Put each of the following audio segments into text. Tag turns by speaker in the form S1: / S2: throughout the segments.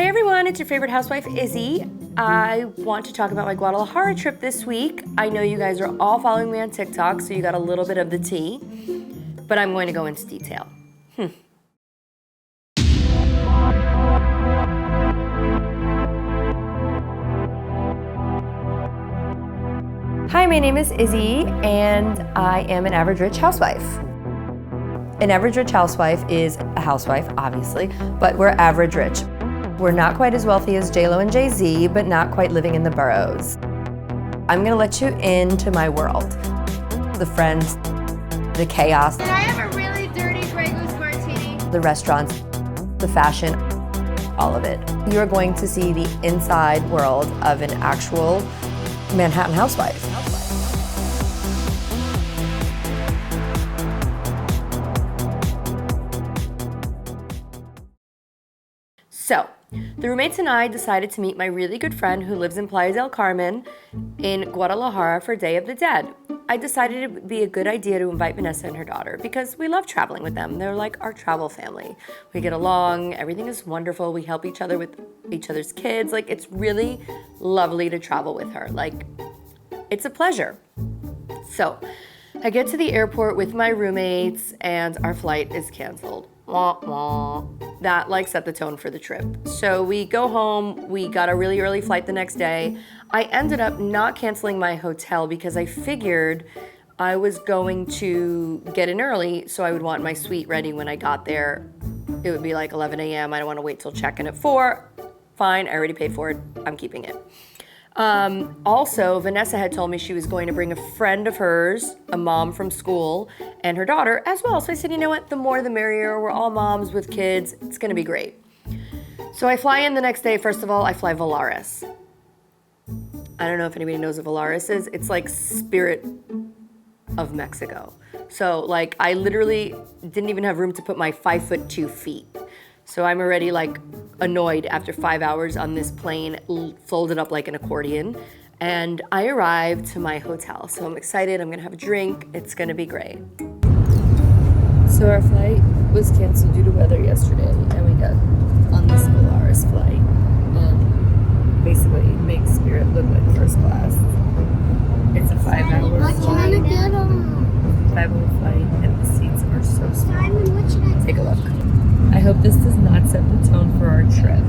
S1: Hey everyone, it's your favorite housewife, Izzy. I want to talk about my Guadalajara trip this week. I know you guys are all following me on TikTok, so you got a little bit of the tea, but I'm going to go into detail. Hi, my name is Izzy, and I am an average rich housewife. An average rich housewife is a housewife, obviously, but we're average rich. We're not quite as wealthy as J-Lo and Jay-Z, but not quite living in the boroughs. I'm gonna let you into my world. The friends, the chaos.
S2: Can I have a really dirty Grey Goose martini?
S1: The restaurants, the fashion, all of it. You're going to see the inside world of an actual Manhattan housewife. So, the roommates and I decided to meet my really good friend who lives in Playa del Carmen in Guadalajara for Day of the Dead. I decided it would be a good idea to invite Vanessa and her daughter because we love traveling with them. They're like our travel family. We get along, everything is wonderful. We help each other with each other's kids. Like, it's really lovely to travel with her. Like, it's a pleasure. So, I get to the airport with my roommates and our flight is canceled. Wah, wah. That set the tone for the trip. So we go home, we got a really early flight the next day. I ended up not canceling my hotel because I figured I was going to get in early so I would want my suite ready when I got there. It would be like 11 a.m. I don't want to wait till check-in at 4. Fine, I already paid for it, I'm keeping it. Also, Vanessa had told me she was going to bring a friend of hers, a mom from school, and her daughter as well. So I said, you know what, the more the merrier. We're all moms with kids. It's gonna be great. So I fly in the next day. First of all, I fly Volaris. I don't know if anybody knows what Volaris is. It's like Spirit of Mexico. So I literally didn't even have room to put my 5'2" feet. So I'm already annoyed after 5 hours on this plane, folded up like an accordion. And I arrived to my hotel. So I'm excited, I'm gonna have a drink, it's gonna be great. So our flight was canceled due to weather yesterday, and we got on this Polaris flight. And basically it makes Spirit look like first class. It's a 5-hour flight. 5-hour flight, and the seats are so small. Take a look. I hope this does not set the tone for our trip.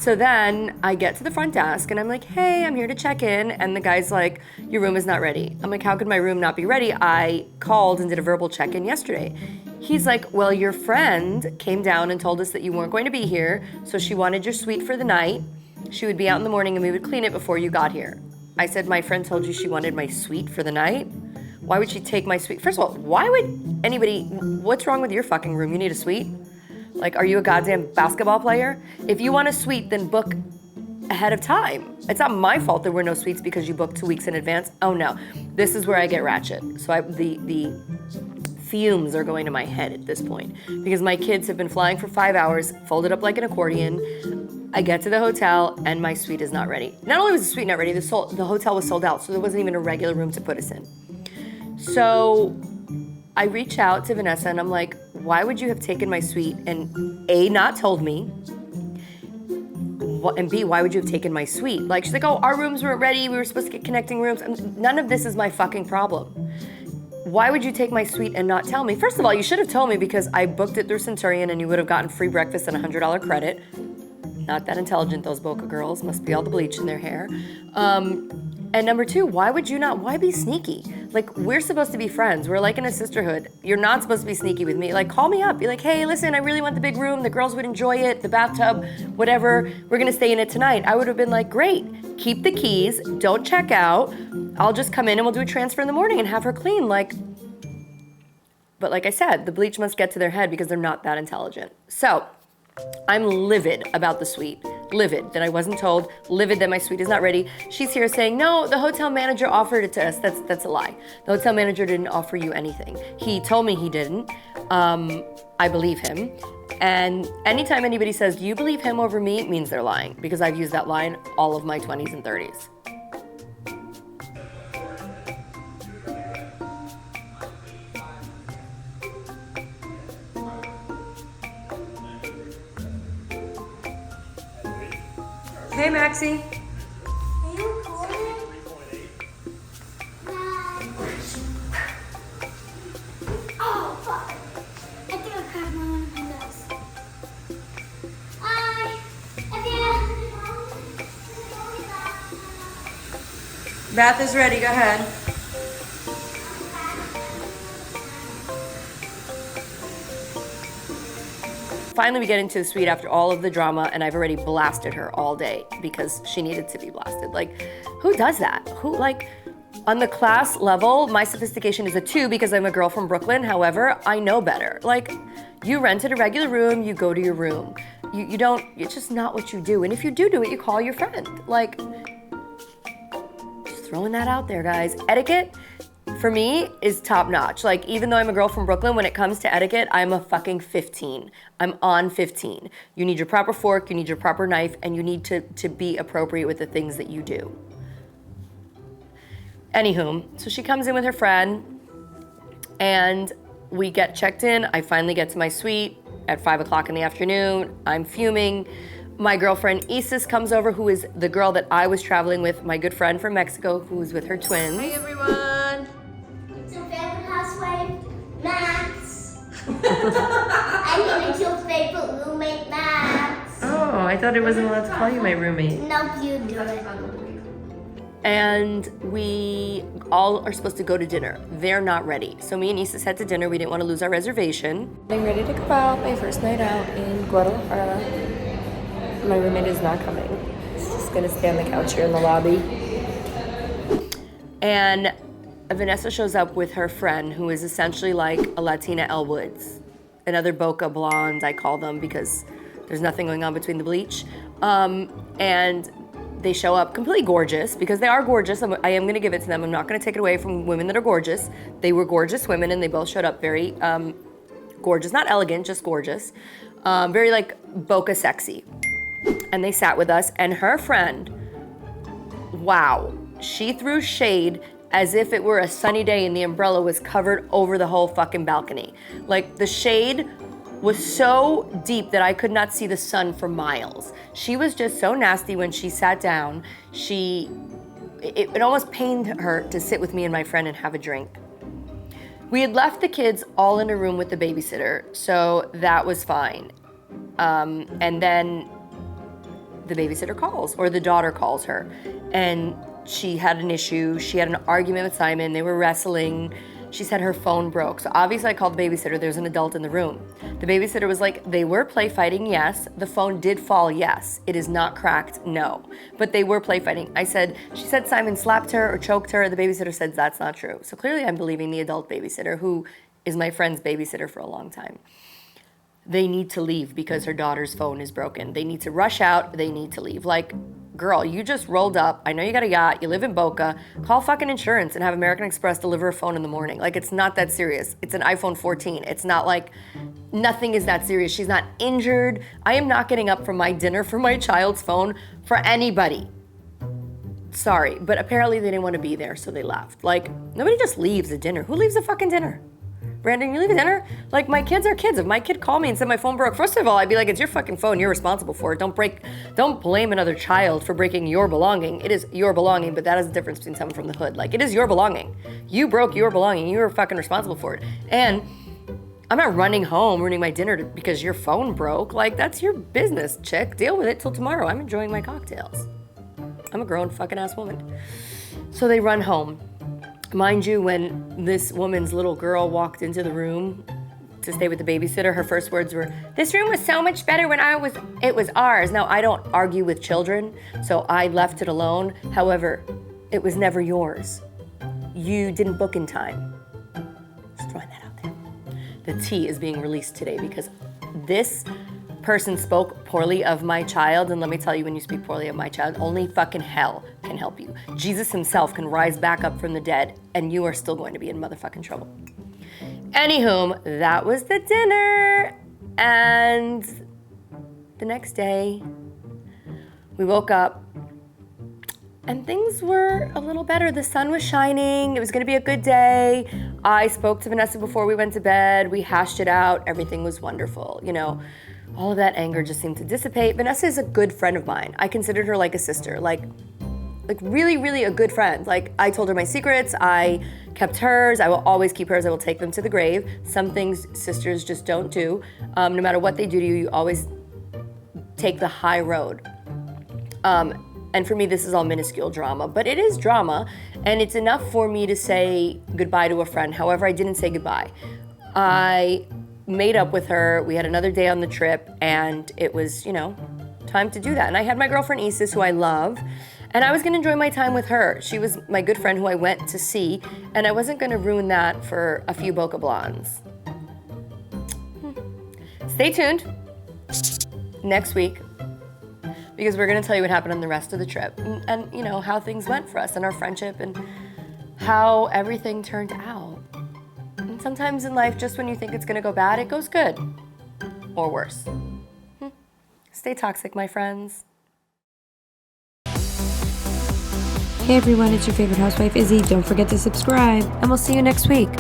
S1: So then I get to the front desk and I'm like, hey, I'm here to check in. And the guy's like, your room is not ready. I'm like, how could my room not be ready? I called and did a verbal check-in yesterday. He's like, well, your friend came down and told us that you weren't going to be here. So she wanted your suite for the night. She would be out in the morning and we would clean it before you got here. I said, my friend told you she wanted my suite for the night? Why would she take my suite? First of all, why would anybody, what's wrong with your fucking room? You need a suite? Are you a goddamn basketball player? If you want a suite, then book ahead of time. It's not my fault there were no suites because you booked 2 weeks in advance. Oh no, this is where I get ratchet. So the fumes are going to my head at this point because my kids have been flying for 5 hours, folded up like an accordion. I get to the hotel and my suite is not ready. Not only was the suite not ready, the hotel was sold out, so there wasn't even a regular room to put us in. So I reach out to Vanessa and I'm like, why would you have taken my suite and A, not told me, and B, why would you have taken my suite? She's like, oh, our rooms weren't ready, we were supposed to get connecting rooms. None of this is my fucking problem. Why would you take my suite and not tell me? First of all, you should have told me because I booked it through Centurion and you would have gotten free breakfast and $100 credit. Not that intelligent, those Boca girls. Must be all the bleach in their hair. And number 2, why be sneaky? We're supposed to be friends. We're in a sisterhood. You're not supposed to be sneaky with me. Call me up. Be like, hey, listen, I really want the big room. The girls would enjoy it. The bathtub, whatever. We're gonna stay in it tonight. I would have been like, great. Keep the keys. Don't check out. I'll just come in and we'll do a transfer in the morning and have her clean. But like I said, the bleach must get to their head because they're not that intelligent. So I'm livid about the suite. Livid that I wasn't told. Livid that my suite is not ready. She's here saying, no, the hotel manager offered it to us. That's a lie. The hotel manager didn't offer you anything. He told me he didn't. I believe him. And anytime anybody says, do you believe him over me? It means they're lying, because I've used that line all of my 20s and 30s. Hey, Maxie.
S3: Are you recording? Oh, fuck. I think I cracked one of my nuts. Hi.
S1: Bath is ready, go ahead. Finally, we get into the suite after all of the drama, and I've already blasted her all day because she needed to be blasted. Like, who does that? On the class level, my sophistication is a 2 because I'm a girl from Brooklyn. However, I know better. Like, you rented a regular room, you go to your room. You don't, it's just not what you do. And if you do it, you call your friend. Like, just throwing that out there, guys. Etiquette, for me, is top notch. Like, even though I'm a girl from Brooklyn, when it comes to etiquette, I'm a fucking 15. I'm on 15. You need your proper fork, you need your proper knife, and you need to be appropriate with the things that you do. Anywho, so she comes in with her friend, and we get checked in. I finally get to my suite at 5 o'clock in the afternoon. I'm fuming. My girlfriend Isis comes over, who is the girl that I was traveling with, my good friend from Mexico, who was with her twins.
S2: Hey everyone.
S3: It's a favorite housewife, Max. I mean, it's your favorite roommate, Max.
S1: Oh, I thought I wasn't allowed to call you my roommate.
S3: No, you do it.
S1: And we all are supposed to go to dinner. They're not ready. So me and Isis head to dinner. We didn't want to lose our reservation. I'm ready to go out. My first night out in Guadalajara. My roommate is not coming. She's just gonna stay on the couch here in the lobby. And Vanessa shows up with her friend, who is essentially like a Latina Elle Woods. Another Boca blonde, I call them, because there's nothing going on between the bleach. And they show up completely gorgeous, because they are gorgeous. I am gonna give it to them. I'm not gonna take it away from women that are gorgeous. They were gorgeous women, and they both showed up very gorgeous. Not elegant, just gorgeous. Very like Boca sexy. And they sat with us, and her friend, wow, she threw shade as if it were a sunny day and the umbrella was covered over the whole fucking balcony. Like, the shade was so deep that I could not see the sun for miles. She was just so nasty when she sat down. It almost pained her to sit with me and my friend and have a drink. We had left the kids all in a room with the babysitter, so that was fine. And then the babysitter calls, or the daughter calls her, and she had an issue. She had an argument with Simon. They were wrestling. She said her phone broke. So obviously I called the babysitter. There's an adult in the room. The babysitter was like, they were play fighting, yes. The phone did fall, yes. It is not cracked, no. But they were play fighting. She said Simon slapped her or choked her. The babysitter said that's not true. So clearly I'm believing the adult babysitter, who is my friend's babysitter for a long time. They need to leave because her daughter's phone is broken. They need to rush out. They need to leave. Like, girl, you just rolled up. I know you got a yacht. You live in Boca. Call fucking insurance and have American Express deliver a phone in the morning. Like, it's not that serious. It's an iPhone 14. It's not like, nothing is that serious. She's not injured. I am not getting up from my dinner for my child's phone for anybody. Sorry, but apparently they didn't want to be there, so they left. Like, nobody just leaves a dinner. Who leaves a fucking dinner? Brandon, you leave a dinner? Like, my kids are kids. If my kid called me and said my phone broke, first of all, I'd be like, it's your fucking phone. You're responsible for it. Don't blame another child for breaking your belonging. It is your belonging, but that is the difference between someone from the hood. Like, it is your belonging. You broke your belonging. You were fucking responsible for it. And I'm not running home, ruining my dinner because your phone broke. Like, that's your business, chick. Deal with it till tomorrow. I'm enjoying my cocktails. I'm a grown fucking ass woman. So they run home. Mind you, when this woman's little girl walked into the room to stay with the babysitter, her first words were, "This room was so much better when it was ours." Now, I don't argue with children, so I left it alone. However, it was never yours. you didn't book in time. Just throwing that out there. The tea is being released today because this person spoke poorly of my child, and let me tell you, when you speak poorly of my child, only fucking hell can help you. Jesus himself can rise back up from the dead, and you are still going to be in motherfucking trouble. Anywho, that was the dinner, and the next day, we woke up, and things were a little better. The sun was shining. It was gonna be a good day. I spoke to Vanessa before we went to bed. We hashed it out. Everything was wonderful. You know, all of that anger just seemed to dissipate. Vanessa is a good friend of mine. I considered her like a sister, like really, really a good friend. Like, I told her my secrets. I kept hers. I will always keep hers. I will take them to the grave. Some things sisters just don't do. No matter what they do to you, you always take the high road. And for me, this is all minuscule drama, but it is drama, and it's enough for me to say goodbye to a friend. However, I didn't say goodbye. I made up with her. We had another day on the trip, and it was, you know, time to do that. And I had my girlfriend Isis, who I love, and I was gonna enjoy my time with her. She was my good friend who I went to see, and I wasn't gonna ruin that for a few Boca Blondes. Stay tuned next week, because we're gonna tell you what happened on the rest of the trip and you know, how things went for us and our friendship and how everything turned out. And sometimes in life, just when you think it's gonna go bad, it goes good or worse. Stay toxic, my friends.
S4: Hey everyone, it's your favorite housewife, Izzy. Don't forget to subscribe.
S1: And we'll see you next week.